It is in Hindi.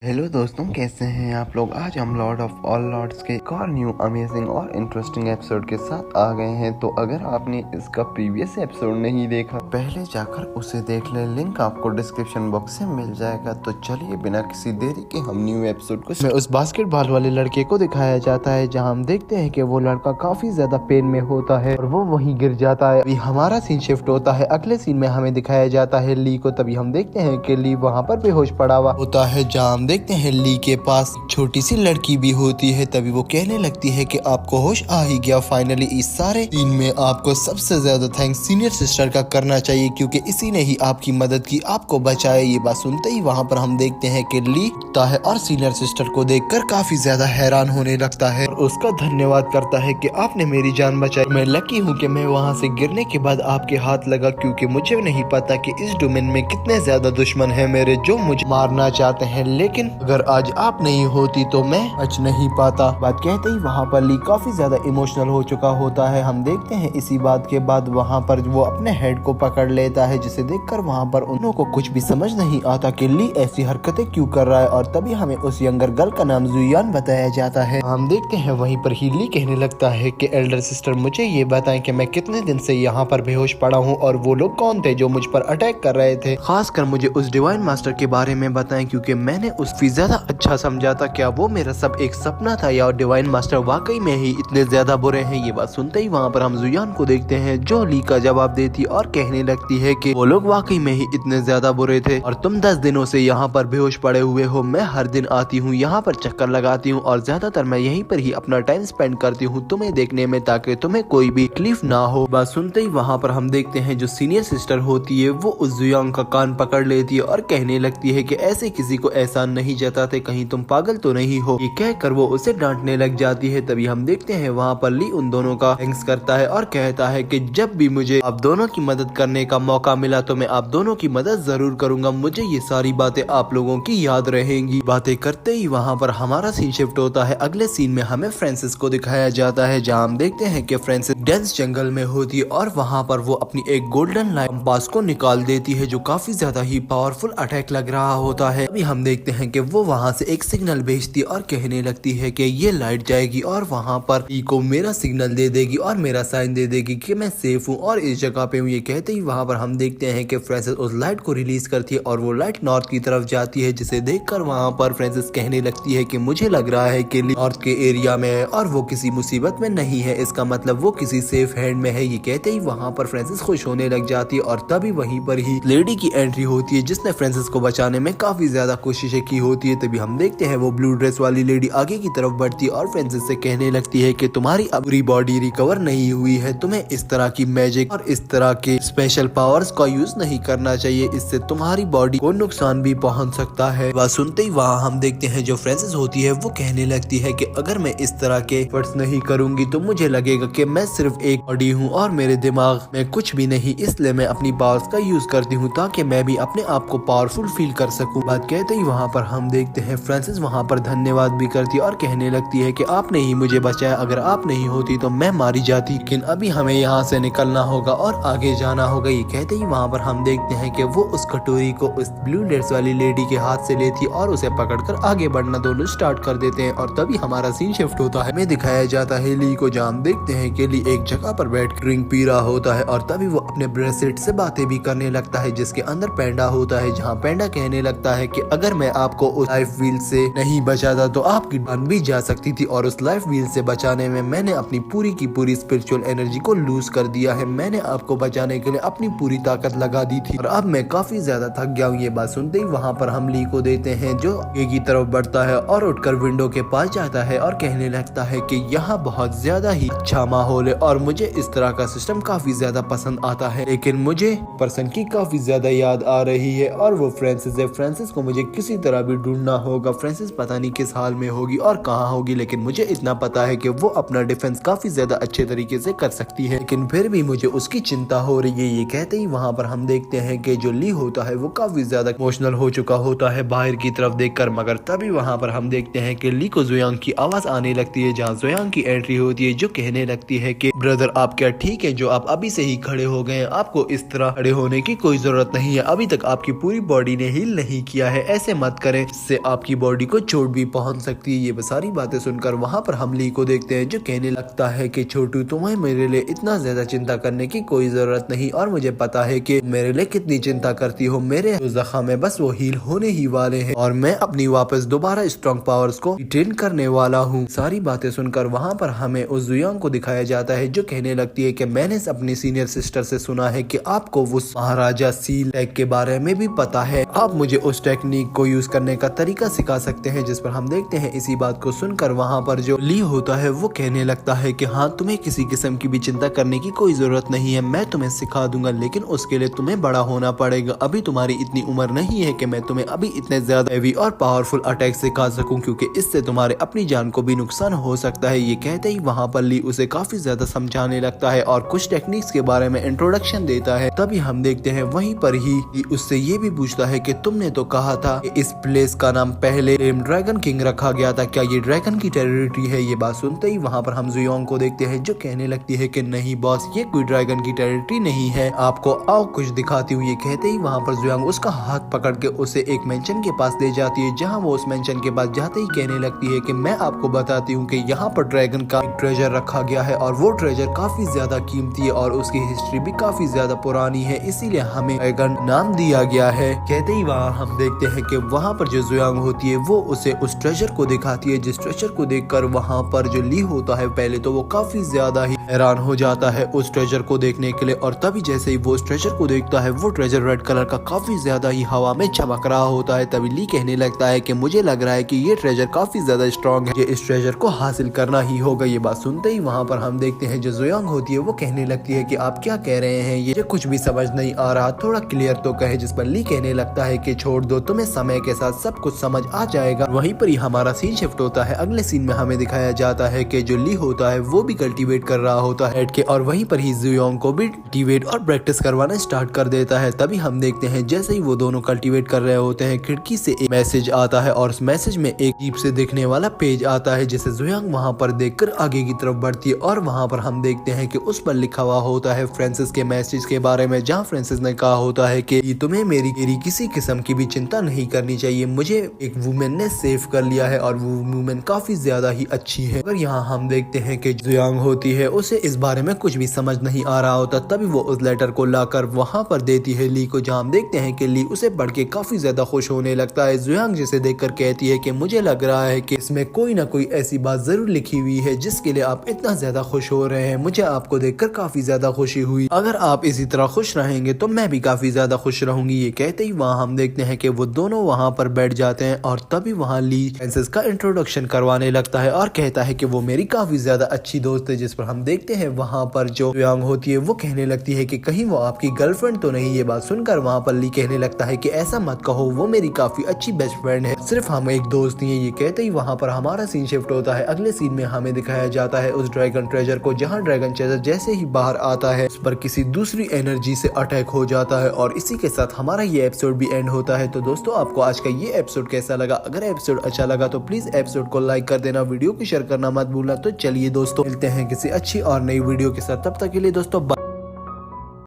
हेलो दोस्तों, कैसे हैं आप लोग। आज हम लॉर्ड ऑफ ऑल लॉर्ड्स के एक और न्यू अमेजिंग और इंटरेस्टिंग एपिसोड के साथ आ गए हैं। तो अगर आपने इसका प्रीवियस एपिसोड नहीं देखा, पहले जाकर उसे देख ले, लिंक आपको डिस्क्रिप्शन बॉक्स से मिल जाएगा। तो चलिए बिना किसी देरी के हम न्यू एपिसोड को में उस बास्केटबॉल वाले लड़के को दिखाया जाता है, जहाँ हम देखते हैं कि वो लड़का काफी ज्यादा पेन में होता है और वो वहीं गिर जाता है। अभी हमारा सीन शिफ्ट होता है, अगले सीन में हमें दिखाया जाता है ली को। तभी हम देखते हैं कि ली वहाँ पर बेहोश पड़ा हुआ होता है, जहाँ देखते हैं ली के पास छोटी सी लड़की भी होती है। तभी वो कहने लगती है कि आपको होश आ ही गया फाइनली। इस सारे सीन में आपको सबसे ज्यादा थैंक्स सीनियर सिस्टर का करना चाहिए, क्योंकि इसी ने ही आपकी मदद की, आपको बचाया। ये बात सुनते ही वहाँ पर हम देखते हैं कि ली उठता है और सीनियर सिस्टर को देखकर काफी ज्यादा हैरान होने लगता है और उसका धन्यवाद करता है कि आपने मेरी जान बचाई। मैं लकी हूँ कि मैं वहाँ से गिरने के बाद आपके हाथ लगा, क्योंकि मुझे नहीं पता कि इस डोमेन में कितने ज्यादा दुश्मन है मेरे, जो मुझे मारना चाहते हैं। लेकिन अगर आज आप नहीं होती तो मैं बच नहीं पाता। बात कहते ही वहाँ पर ली काफी ज्यादा इमोशनल हो चुका होता है। हम देखते हैं इसी बात के बाद वहाँ पर वो अपने हेड को पकड़ लेता है, जिसे देखकर वहाँ पर उन को कुछ भी समझ नहीं आता कि ली ऐसी हरकतें क्यों कर रहा है। और तभी हमें उस यंगर गर्ल का नाम जुयान बताया जाता है। हम देखते हैं वहीं पर ही ली कहने लगता है कि एल्डर सिस्टर मुझे ये बताएं कि मैं कितने दिन से यहाँ पर बेहोश पड़ा हूँ और वो लोग कौन थे जो मुझ पर अटैक कर रहे थे। खासकर मुझे उस डिवाइन मास्टर के बारे में बताएं, क्योंकि मैंने उसकी ज्यादा अच्छा समझा था। क्या वो मेरा सब एक सपना था या डिवाइन मास्टर वाकई में ही इतने ज्यादा बुरे हैं। ये बात सुनते ही वहाँ पर हम जुयान को देखते हैं, जो ली का जवाब देती और कहने लगती है कि वो लोग वाकई में ही इतने ज्यादा बुरे थे और तुम 10 दिनों से यहाँ पर बेहोश पड़े हुए हो। मैं हर दिन आती हूँ, यहाँ पर चक्कर लगाती हूँ और ज्यादातर मैं यहीं पर ही अपना टाइम स्पेंड करती हूँ तुम्हें देखने में, ताकि तुम्हें कोई भी तकलीफ ना हो। बात सुनते ही वहाँ पर हम देखते हैं जो सीनियर सिस्टर होती है वो उस जुयान का कान पकड़ लेती है और कहने लगती है कि ऐसे किसी को एहसान नहीं जताते, कहीं तुम पागल तो नहीं हो। ये कहकर वो उसे डांटने लग जाती है। तभी हम देखते हैं वहाँ पर ली उन दोनों का थैंक्स करता है और कहता है कि जब भी मुझे आप दोनों की मदद करने का मौका मिला तो मैं आप दोनों की मदद जरूर करूंगा। मुझे ये सारी बातें आप लोगों की याद रहेंगी। बातें करते ही वहाँ पर हमारा सीन शिफ्ट होता है। अगले सीन में हमें फ्रांसिस को दिखाया जाता है, जहाँ हम देखते हैं कि फ्रांसिस डेंस जंगल में होती है और वहाँ पर वो अपनी एक गोल्डन लाइट कंपास को निकाल देती है, जो काफी ज्यादा ही पावरफुल अटैक लग रहा होता है। अभी हम देखते हैं कि वो वहाँ से एक सिग्नल भेजती और कहने लगती है कि ये लाइट जाएगी और वहाँ पर ई को मेरा सिग्नल दे देगी और मेरा साइन दे देगी कि मैं सेफ हूँ और इस जगह पे हूँ। ये कहते ही वहाँ पर हम देखते हैं कि फ्रांसिस उस लाइट को रिलीज करती है और वो लाइट नॉर्थ की तरफ जाती है, जिसे देखकर वहाँ पर फ्रांसिस कहने लगती है कि मुझे लग रहा है कि नॉर्थ के एरिया में है और वो किसी मुसीबत में नहीं है, इसका मतलब वो किसी सेफ हैंड में है। ये कहते ही वहाँ पर फ्रांसिस खुश होने लग जाती है और तभी वहीं पर ही लेडी की एंट्री होती है, जिसने फ्रांसिस को बचाने में काफी ज्यादा कोशिशें की होती है। तभी हम देखते हैं वो ब्लू ड्रेस वाली लेडी आगे की तरफ बढ़ती और फ्रांसिस से कहने लगती है कि तुम्हारी पूरी बॉडी रिकवर नहीं हुई है, तुम्हें इस तरह की मैजिक और इस तरह के स्पेशल पावर्स का यूज नहीं करना चाहिए, इससे तुम्हारी बॉडी को नुकसान भी पहुंच सकता है। वह सुनते ही वहाँ हम देखते हैं जो फ्रांसिस होती है वो कहने लगती है कि अगर मैं इस तरह के एफर्ट्स नहीं करूंगी तो मुझे लगेगा कि मैं सिर्फ एक बॉडी हूँ और मेरे दिमाग में कुछ भी नहीं, इसलिए मैं अपनी पावर्स का यूज करती हूँ ताकि मैं भी अपने आप को पावरफुल फील कर सकूं। बात कहते ही वहाँ पर हम देखते हैं फ्रांसिस वहाँ पर धन्यवाद भी करती है और कहने लगती है कि आपने ही मुझे बचाया, अगर आप नहीं होती तो मैं मारी जाती। लेकिन अभी हमें यहाँ से निकलना होगा और आगे जाना होगा। ये कहते ही वहाँ पर हम देखते हैं कि वो उस कटोरी को उस ब्लू ड्रेस वाली लेडी के हाथ से लेती और उसे पकड़कर आगे बढ़ना दोनों स्टार्ट कर देते हैं। और तभी हमारा सीन शिफ्ट होता है, हमें दिखाया जाता है ली को, जहाँ हम देखते हैं कि ली एक जगह पर बैठ ड्रिंक पी रहा होता है और तभी वो अपने ब्रेसलेट से बातें भी करने लगता है, जिसके अंदर पैंडा होता है। जहाँ पैंडा कहने लगता है कि अगर मैं आपको उस लाइफ व्हील से नहीं बचाता तो आपकी जान भी जा सकती थी, और उस लाइफ व्हील से बचाने में मैंने अपनी पूरी की पूरी स्पिरिचुअल एनर्जी को लूज कर दिया है। मैंने आपको बचाने के लिए अपनी पूरी ताकत लगा दी थी और अब मैं काफी ज्यादा थक गया हूँ। ये बात सुनते ही वहाँ पर हम ली को देते हैं, जो आगे की तरफ बढ़ता है और उठकर विंडो के पास जाता है और कहने लगता है कि यहाँ बहुत ज्यादा ही अच्छा माहौल है और मुझे इस तरह का सिस्टम काफी ज्यादा पसंद आता है, लेकिन मुझे पर्सन की काफी ज्यादा याद आ रही है और वो फ्रांसिस है। फ्रांसिस को मुझे किसी तरह भी ढूंढना होगा। फ्रांसिस पता नहीं किस हाल में होगी और कहाँ होगी, लेकिन मुझे इतना पता है कि वो अपना डिफेंस काफी ज्यादा अच्छे तरीके से कर सकती है, लेकिन फिर भी मुझे उसकी चिंता हो रही है। ये कहते ही वहाँ पर हम देखते हैं कि जो ली होता है वो काफी ज्यादा इमोशनल हो चुका होता है बाहर की तरफ देखकर, मगर तभी वहाँ पर हम देखते हैं कि ली को जुयांग की आवाज आने लगती है, जहाँ जुयांग की एंट्री होती है, जो कहने लगती है कि ब्रदर आप क्या ठीक है, जो आप अभी से ही खड़े हो गए, आपको इस तरह खड़े होने की कोई जरूरत नहीं है, अभी तक आपकी पूरी बॉडी ने हील नहीं किया है, ऐसे मत करें, इससे आपकी बॉडी को चोट भी पहुंच सकती है। ये सारी बातें सुनकर वहाँ पर हम ली को देखते हैं जो कहने लगता है कि छोटू, तुम्हें मेरे लिए इतना ज्यादा चिंता करने की कोई जरूरत नहीं और मुझे पता है कि मेरे लिए कितनी चिंता करती हो। मेरे जख्म है बस वो हील होने ही वाले हैं और मैं अपनी वापस दोबारा स्ट्रॉन्ग पावर्स को रिटेन करने वाला हूँ। सारी बातें सुनकर वहाँ पर हमें उस जुयांग को दिखाया जाता है जो कहने लगती है कि मैंने अपनी सीनियर सिस्टर से सुना है कि आपको उस महाराजा सील टेक के बारे में भी पता है, आप मुझे उस टेक्निक को यूज करने का तरीका सिखा सकते हैं। जिस पर हम देखते हैं इसी बात को सुनकर वहाँ पर जो ली होता है वो कहने लगता है कि हाँ, तुम्हें किसी किस्म की भी चिंता करने की कोई जरूरत नहीं है, मैं तुम्हें सिखा दूंगा, लेकिन उसके लिए तुम्हें बड़ा होना पड़ेगा। अभी तुम्हारी इतनी उम्र नहीं है कि मैं तुम्हें अभी इतने ज्यादा हेवी और पावरफुल अटैक सिखा सकूं, क्योंकि इससे तुम्हारे अपनी जान को भी नुकसान हो सकता है। ये कहते ही वहाँ पर ली उसे काफी ज्यादा समझाने लगता है और कुछ टेक्निक्स के बारे में इंट्रोडक्शन देता है। तभी हम देखते हैं वहीं पर ही उससे ये भी पूछता है कि तुमने तो कहा था कि इस प्लेस का नाम पहले ड्रैगन किंग रखा गया था, क्या ये ड्रैगन की टेरिटरी है? ये बात सुनते ही वहाँ पर हम जुयांग को देखते हैं जो कहने लगती है कि नहीं बॉस, ये कोई ड्रैगन की टेरिटरी नहीं है, आपको आओ कुछ दिखाती हूँ। ये कहते ही वहाँ पर जुयांग उसका हाथ पकड़ के उसे एक मेंशन के पास ले जाती है, जहाँ वो उस मेंशन के पास जाते ही कहने लगती है कि मैं आपको बताती हूँ कि यहाँ पर ड्रैगन का ट्रेजर रखा गया है और वो ट्रेजर काफी ज्यादा कीमती है और उसकी हिस्ट्री भी काफी ज्यादा पुरानी है, इसीलिए हमें ड्रैगन नाम दिया गया है। कहते ही वहाँ हम देखते हैं कि वहाँ पर जो जुयांग होती है वो उसे उस ट्रेजर को दिखाती है, जिस ट्रेजर को देखकर वहाँ पर जो ली होता है पहले तो वो काफी ज्यादा ही हैरान हो जाता है उस ट्रेजर को देखने के लिए, और तभी जैसे ही वो उस ट्रेजर को देखता है वो ट्रेजर रेड कलर का काफी ज्यादा ही हवा में चमक रहा होता है। तभी ली कहने लगता है कि मुझे लग रहा है कि ये ट्रेजर काफी ज्यादा स्ट्रॉन्ग है, ये इस ट्रेजर को हासिल करना ही होगा। ये बात सुनते ही वहाँ पर हम देखते हैं जो जुयांग होती है वो कहने लगती है कि आप क्या कह रहे हैं, ये कुछ भी समझ नहीं आ रहा, थोड़ा क्लियर तो कहे। जिस पर ली कहने लगता है कि छोड़ दो, तुम्हें समय के साथ सब कुछ समझ आ जाएगा। वहीं पर ही हमारा सीन शिफ्ट होता है। अगले सीन में हमें दिखाया जाता है कि जो ली होता है वो भी कल्टीवेट कर रहा होता है के, और वहीं पर ही जुयांग को भी कल्टीवेट और प्रैक्टिस करवाना स्टार्ट कर देता है। तभी हम देखते हैं जैसे ही वो दोनों कल्टीवेट कर रहे होते हैं, खिड़की से एक मैसेज आता है और उस मैसेज में एक अजीब से दिखने वाला पेज आता है, जिसे जुयांग वहाँ पर देखकर आगे की तरफ बढ़ती है और वहाँ पर हम देखते हैं कि उस पर लिखा हुआ होता है फ्रांसिस के मैसेज के बारे में, जहाँ फ्रांसिस ने कहा होता है कि तुम्हें मेरी किसी किस्म की भी चिंता नहीं करनी चाहिए, मुझे एक वुमेन ने सेव कर लिया है और वो वुमेन काफी ज्यादा ही अच्छी है। और यहाँ हम देखते हैं कि जुयांग होती है उसे इस बारे में कुछ भी समझ नहीं आ रहा होता, तभी वो उस लेटर को लाकर वहाँ पर देती है ली को, जहाँ हम देखते हैं कि ली उसे पढ़ के काफी ज्यादा खुश होने लगता है। जुयांग जिसे देखकर कहती है कि मुझे लग रहा है कि इसमें कोई ना कोई ऐसी बात जरूर लिखी हुई है जिसके लिए आप इतना ज्यादा खुश हो रहे हैं, मुझे आपको देखकर काफी ज्यादा खुशी हुई, अगर आप इसी तरह खुश रहेंगे तो मैं भी काफी ज्यादा खुश रहूंगी। ये कहते ही वहाँ हम देखते हैं कि वो दोनों वहाँ पर बैठ जाते हैं और तभी वहाँ ली फ्रांसिस का इंट्रोडक्शन करवाने लगता है और कहता है कि वो मेरी काफी ज्यादा अच्छी दोस्त है। जिस पर हम देखते हैं वहाँ पर जो जुयांग होती है वो कहने लगती है कि कहीं वो आपकी गर्लफ्रेंड तो नहीं। ये बात सुनकर वहाँ पर ली कहने लगता है कि ऐसा मत कहो, वो मेरी काफी अच्छी बेस्ट फ्रेंड है, सिर्फ हम एक दोस्त ही हैं। ये कहते ही वहाँ पर हमारा सीन शिफ्ट होता है। अगले सीन में हमें दिखाया जाता है उस ड्रैगन ट्रेजर को, जहाँ ड्रैगन ट्रेजर जैसे ही बाहर आता है उस पर किसी दूसरी एनर्जी से अटैक हो जाता है और इसी के साथ हमारा ये एपिसोड भी एंड होता है। तो दोस्तों आपको आज का ये एपिसोड कैसा लगा? अगर एपिसोड अच्छा लगा तो प्लीज एपिसोड को लाइक कर देना, वीडियो को शेयर करना मत भूलना। तो चलिए दोस्तों मिलते हैं किसी अच्छी और नई वीडियो के साथ, तब तक के लिए दोस्तों